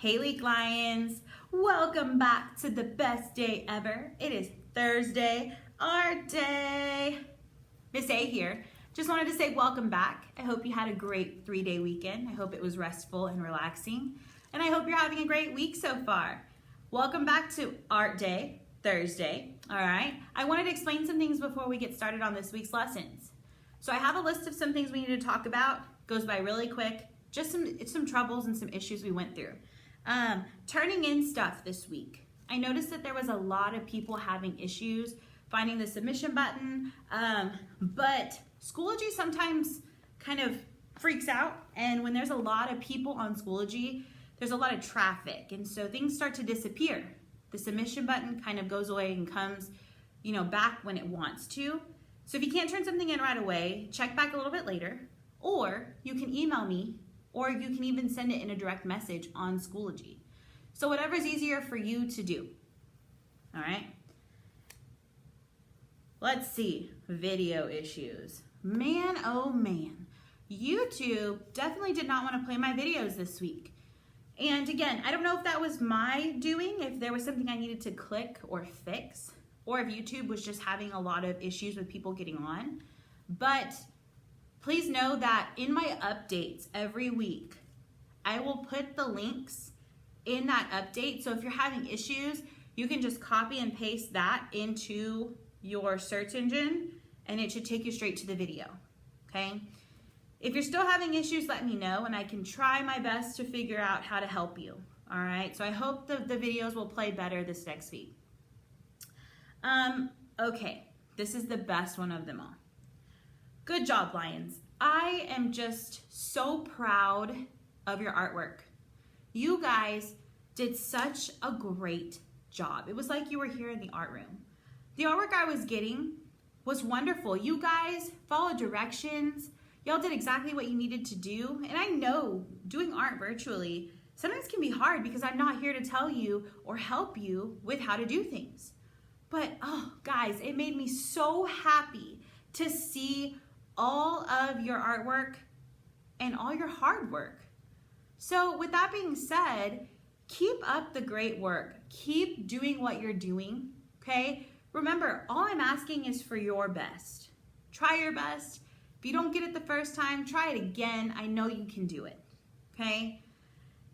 Hey Leak Lions, welcome back to the best day ever. It is Thursday, art day. Miss A here. Just wanted to say welcome back. I hope you had a great 3-day weekend. I hope it was restful and relaxing. And I hope you're having a great week so far. Welcome back to Art Day, Thursday. All right. I wanted to explain some things before we get started on this week's lessons. So I have a list of some things we need to talk about. Goes by really quick. Just some troubles and some issues we went through. Turning in stuff this week. I noticed that there was a lot of people having issues finding the submission button, but Schoology sometimes kind of freaks out, and when there's a lot of people on Schoology, there's a lot of traffic, and so things start to disappear. The submission button kind of goes away and comes, back when it wants to. So if you can't turn something in right away, check back a little bit later, or you can email me, or you can even send it in a direct message on Schoology. So whatever's easier for you to do. All right. Let's see. Video issues. Man, oh man. YouTube definitely did not want to play my videos this week. And again, I don't know if that was my doing, if there was something I needed to click or fix, or if YouTube was just having a lot of issues with people getting on. But please know that in my updates every week, I will put the links in that update. So if you're having issues, you can just copy and paste that into your search engine and it should take you straight to the video, okay? If you're still having issues, let me know and I can try my best to figure out how to help you, all right? So I hope the videos will play better this next week. Okay, this is the best one of them all. Good job, Lions. I am just so proud of your artwork. You guys did such a great job. It was like you were here in the art room. The artwork I was getting was wonderful. You guys followed directions. Y'all did exactly what you needed to do. And I know doing art virtually sometimes can be hard because I'm not here to tell you or help you with how to do things. But, oh, guys, it made me so happy to see all of your artwork and all your hard work. So with that being said, keep up the great work. Keep doing what you're doing, okay? Remember, all I'm asking is for your best. Try your best. If you don't get it the first time, try it again. I know you can do it, okay?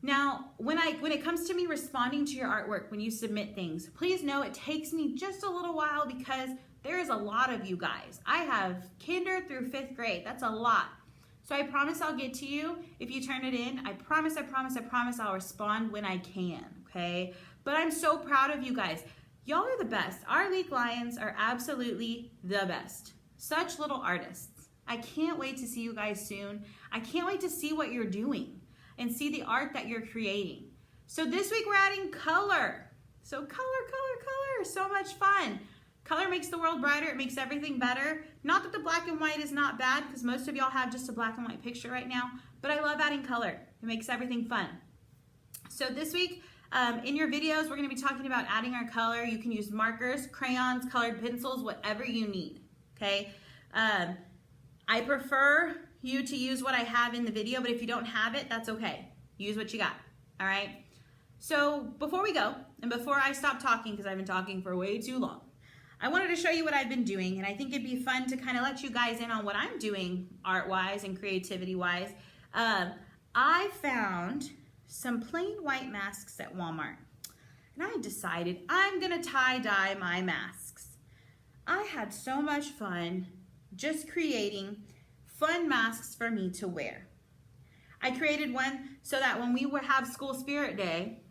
Now, when it comes to me responding to your artwork, when you submit things, please know it takes me just a little while because there is a lot of you guys. I have kinder through 5th grade. That's a lot. So I promise I'll get to you if you turn it in. I promise I'll respond when I can, okay? But I'm so proud of you guys. Y'all are the best. Our Leak Lions are absolutely the best. Such little artists. I can't wait to see you guys soon. I can't wait to see what you're doing and see the art that you're creating. So this week we're adding color. So color. So much fun. Color makes the world brighter. It makes everything better. Not that the black and white is not bad because most of y'all have just a black and white picture right now, but I love adding color. It makes everything fun. So this week in your videos, we're going to be talking about adding our color. You can use markers, crayons, colored pencils, whatever you need, okay? I prefer you to use what I have in the video, but if you don't have it, that's okay. Use what you got, all right? So before we go, and before I stop talking because I've been talking for way too long, I wanted to show you what I've been doing, and I think it'd be fun to kind of let you guys in on what I'm doing art-wise and creativity-wise. I found some plain white masks at Walmart, and I decided I'm gonna tie-dye my masks. I had so much fun just creating fun masks for me to wear. I created one so that when we would have School Spirit Day,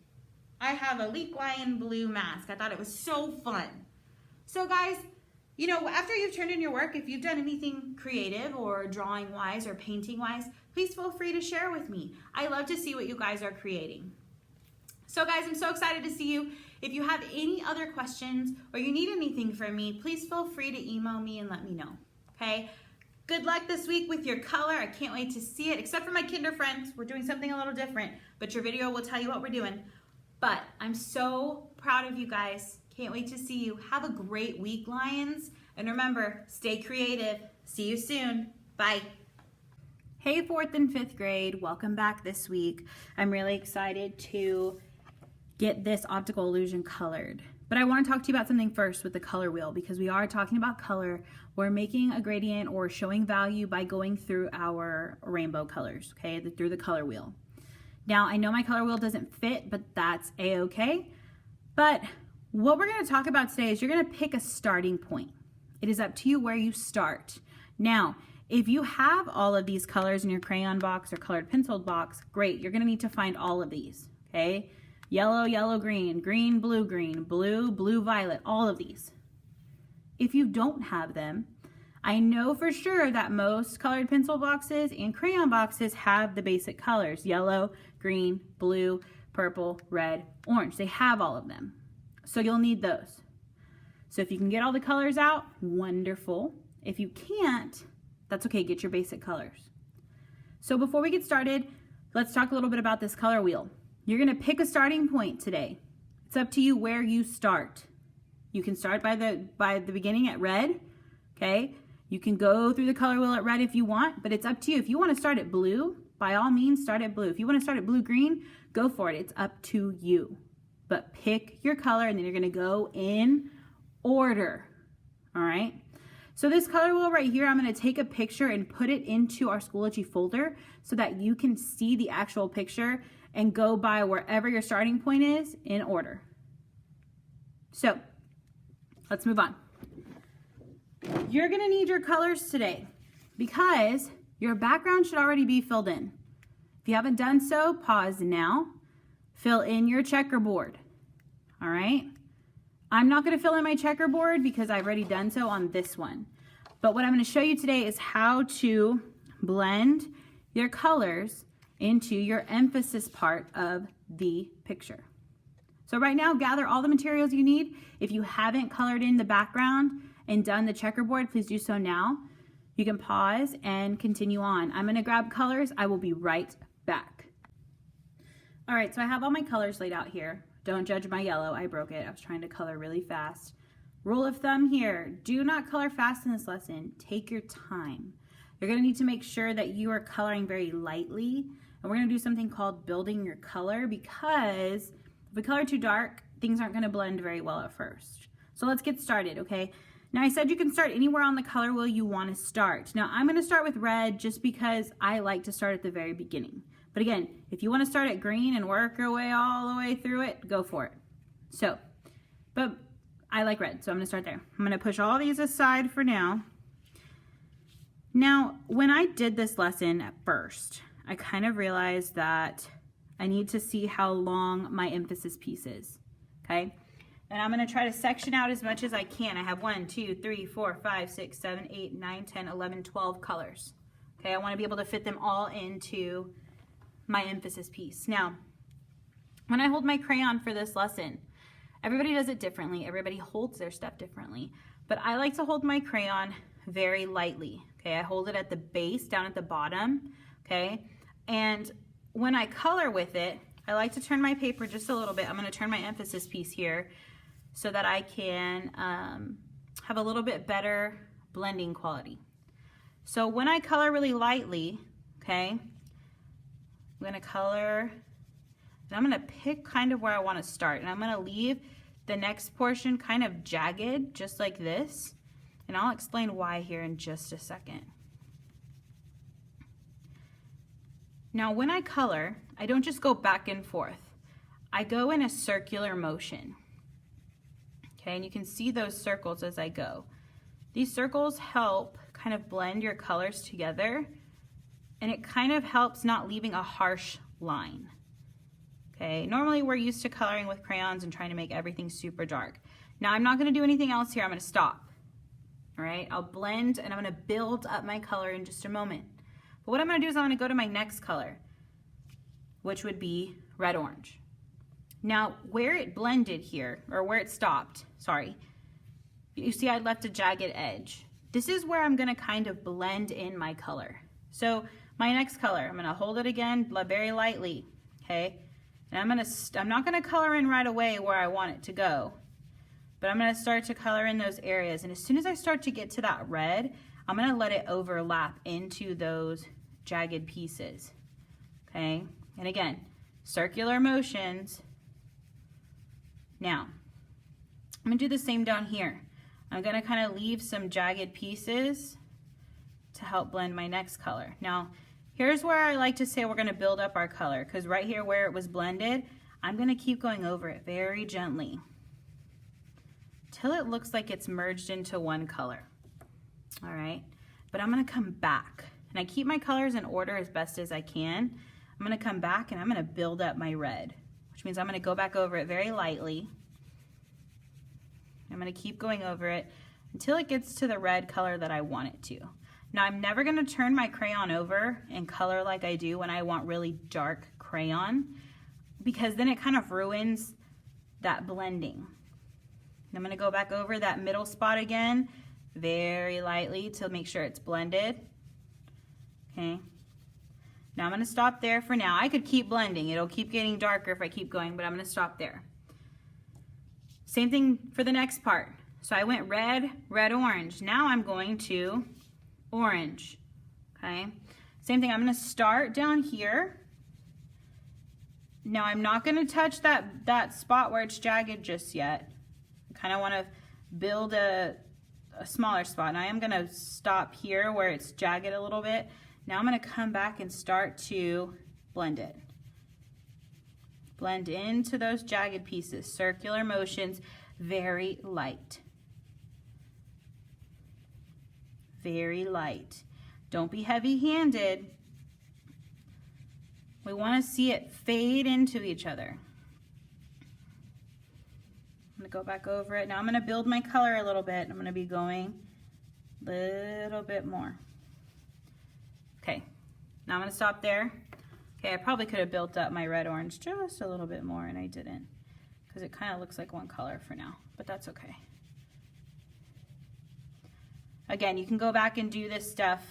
I have a Leak Lion blue mask. I thought it was so fun. So guys, after you've turned in your work, if you've done anything creative or drawing-wise or painting-wise, please feel free to share with me. I love to see what you guys are creating. So guys, I'm so excited to see you. If you have any other questions or you need anything from me, please feel free to email me and let me know, okay? Good luck this week with your color. I can't wait to see it, except for my kinder friends. We're doing something a little different, but your video will tell you what we're doing. But I'm so proud of you guys. Can't wait to see you. Have a great week, Lions. And remember, stay creative. See you soon. Bye. Hey, 4th and 5th grade, welcome back this week. I'm really excited to get this optical illusion colored. But I want to talk to you about something first with the color wheel, because we are talking about color. We're making a gradient or showing value by going through our rainbow colors, okay, through the color wheel. Now, I know my color wheel doesn't fit, but that's a-okay. But what we're going to talk about today is you're going to pick a starting point. It is up to you where you start. Now, if you have all of these colors in your crayon box or colored pencil box, great. You're going to need to find all of these, okay? Yellow, yellow, green, green, blue, blue, violet, all of these. If you don't have them, I know for sure that most colored pencil boxes and crayon boxes have the basic colors: yellow, green, blue, purple, red, orange. They have all of them. So you'll need those. So if you can get all the colors out, wonderful. If you can't, that's okay, get your basic colors. So before we get started, let's talk a little bit about this color wheel. You're gonna pick a starting point today. It's up to you where you start. You can start by the beginning at red, okay? You can go through the color wheel at red if you want, but it's up to you. If you wanna start at blue, by all means, start at blue. If you wanna start at blue-green, go for it. It's up to you. But pick your color and then you're gonna go in order, all right? So this color wheel right here, I'm going to take a picture and put it into our Schoology folder so that you can see the actual picture and go by wherever your starting point is in order. So let's move on. You're going to need your colors today because your background should already be filled in. If you haven't done so, pause now. Fill in your checkerboard. All right? I'm not going to fill in my checkerboard because I've already done so on this one. But what I'm going to show you today is how to blend your colors into your emphasis part of the picture. So right now, gather all the materials you need. If you haven't colored in the background and done the checkerboard, please do so now. You can pause and continue on. I'm going to grab colors. I will be right back. All right, so I have all my colors laid out here. Don't judge my yellow, I broke it. I was trying to color really fast. Rule of thumb here, do not color fast in this lesson. Take your time. You're gonna need to make sure that you are coloring very lightly. And we're gonna do something called building your color, because if we color too dark, things aren't gonna blend very well at first. So let's get started, okay? Now I said you can start anywhere on the color wheel you wanna start. Now I'm gonna start with red just because I like to start at the very beginning. But again, if you want to start at green and work your way all the way through it, go for it. So, but I like red, so I'm going to start there. I'm going to push all these aside for now. Now, when I did this lesson at first, I kind of realized that I need to see how long my emphasis piece is, okay? And I'm going to try to section out as much as I can. I have 1, 2, 3, 4, 5, 6, 7, 8, 9, 10, 11, 12 colors. Okay, I want to be able to fit them all into my emphasis piece. Now, when I hold my crayon for this lesson, everybody does it differently. Everybody holds their stuff differently. But I like to hold my crayon very lightly. Okay, I hold it at the base, down at the bottom. Okay, and when I color with it, I like to turn my paper just a little bit. I'm going to turn my emphasis piece here so that I can have a little bit better blending quality. So when I color really lightly, okay, I'm going to color, and I'm going to pick kind of where I want to start, and I'm going to leave the next portion kind of jagged, just like this, and I'll explain why here in just a second. Now when I color, I don't just go back and forth. I go in a circular motion. Okay, and you can see those circles as I go. These circles help kind of blend your colors together, and it kind of helps not leaving a harsh line. Okay, normally we're used to coloring with crayons and trying to make everything super dark. Now I'm not going to do anything else here. I'm going to stop. All right, I'll blend and I'm going to build up my color in just a moment. But what I'm going to do is I'm going to go to my next color, which would be red-orange. Now where it blended here, or where it stopped, sorry, you see I left a jagged edge. This is where I'm going to kind of blend in my color. So my next color, I'm going to hold it again very lightly, okay? And I'm not going to color in right away where I want it to go, but I'm going to start to color in those areas. And as soon as I start to get to that red, I'm going to let it overlap into those jagged pieces, okay? And again, circular motions. Now, I'm gonna do the same down here. I'm gonna kind of leave some jagged pieces to help blend my next color. Now, here's where I like to say we're gonna build up our color, because right here where it was blended, I'm gonna keep going over it very gently till it looks like it's merged into one color. All right, but I'm gonna come back, and I keep my colors in order as best as I can. I'm gonna come back and I'm gonna build up my red, which means I'm gonna go back over it very lightly. I'm gonna keep going over it until it gets to the red color that I want it to. Now, I'm never gonna turn my crayon over and color like I do when I want really dark crayon, because then it kind of ruins that blending. I'm gonna go back over that middle spot again, very lightly to make sure it's blended. Okay. Now I'm gonna stop there for now. I could keep blending. It'll keep getting darker if I keep going, but I'm gonna stop there. Same thing for the next part. So I went red, red, orange. Now I'm going to orange, okay? Same thing, I'm gonna start down here. Now I'm not gonna touch that spot where it's jagged just yet. I kinda wanna build a smaller spot. And I am gonna stop here where it's jagged a little bit. Now I'm gonna come back and start to blend it. Blend into those jagged pieces, circular motions, very light. Very light. Don't be heavy-handed. We want to see it fade into each other. I'm going to go back over it. Now I'm going to build my color a little bit. I'm going to be going a little bit more. Okay, now I'm going to stop there. Okay, I probably could have built up my red-orange just a little bit more, and I didn't, because it kind of looks like one color for now, but that's okay. Again, you can go back and do this stuff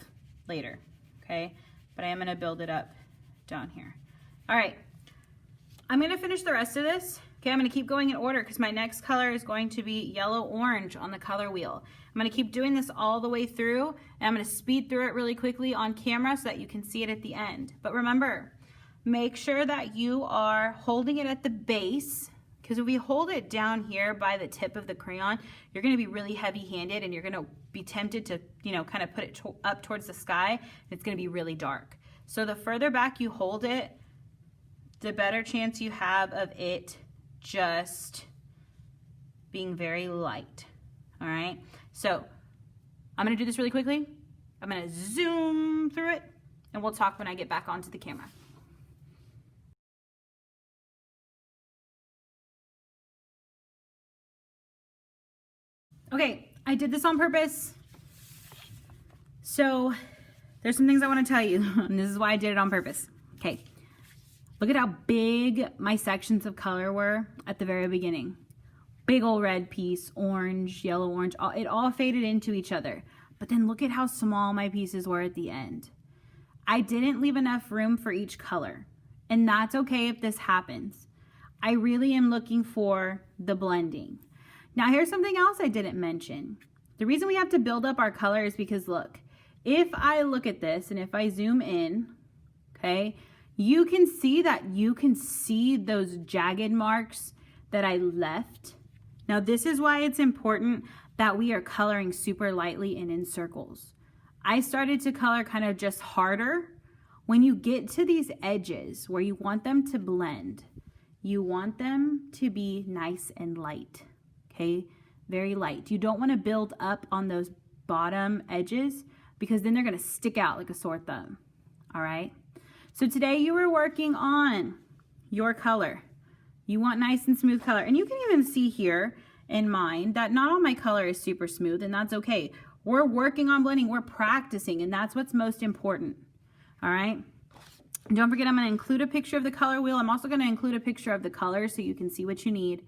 later, okay? But I am gonna build it up down here. All right, I'm gonna finish the rest of this. Okay, I'm gonna keep going in order because my next color is going to be yellow-orange on the color wheel. I'm gonna keep doing this all the way through, and I'm gonna speed through it really quickly on camera so that you can see it at the end. But remember, make sure that you are holding it at the base, because if we hold it down here by the tip of the crayon, you're gonna be really heavy-handed and you're gonna be tempted to, kind of put it up towards the sky, and it's gonna be really dark. So the further back you hold it, the better chance you have of it just being very light. All right, so I'm gonna do this really quickly. I'm gonna zoom through it, and we'll talk when I get back onto the camera. Okay, I did this on purpose. So there's some things I want to tell you, and this is why I did it on purpose. Okay, look at how big my sections of color were at the very beginning. Big old red piece, orange, yellow, orange, it all faded into each other. But then look at how small my pieces were at the end. I didn't leave enough room for each color, and that's okay if this happens. I really am looking for the blending. Now here's something else I didn't mention. The reason we have to build up our color is because look, if I look at this and if I zoom in, okay, you can see those jagged marks that I left. Now this is why it's important that we are coloring super lightly and in circles. I started to color kind of just harder. When you get to these edges where you want them to blend, you want them to be nice and light. Okay, very light. You don't want to build up on those bottom edges because then they're going to stick out like a sore thumb. All right. So today you were working on your color. You want nice and smooth color. And you can even see here in mine that not all my color is super smooth, and that's okay. We're working on blending. We're practicing, and that's what's most important. All right. And don't forget, I'm going to include a picture of the color wheel. I'm also going to include a picture of the color so you can see what you need.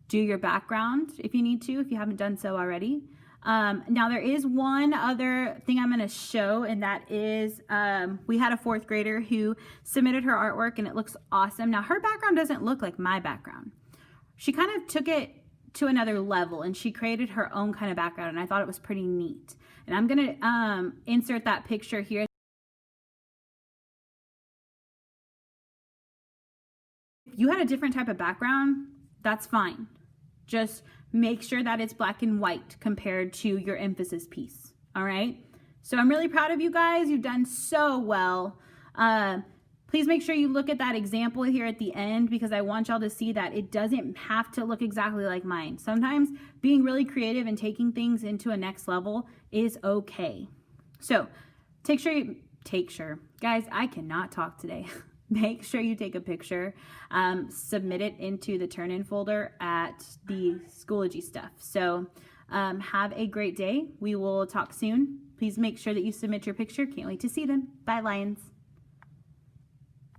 Do your background if you need to, if you haven't done so already. Now there is one other thing I'm gonna show, and that is we had a 4th grader who submitted her artwork, and it looks awesome. Now her background doesn't look like my background. She kind of took it to another level, and she created her own kind of background, and I thought it was pretty neat. And I'm gonna insert that picture here. you had a different type of background, that's fine. Just make sure that it's black and white compared to your emphasis piece. All right. So I'm really proud of you guys. You've done so well. Please make sure you look at that example here at the end, because I want y'all to see that it doesn't have to look exactly like mine. Sometimes being really creative and taking things into a next level is okay. So guys, I cannot talk today. Make sure you take a picture, submit it into the turn-in folder at the Schoology stuff. So have a great day. We will talk soon. Please make sure that you submit your picture. Can't wait to see them. Bye, Lions.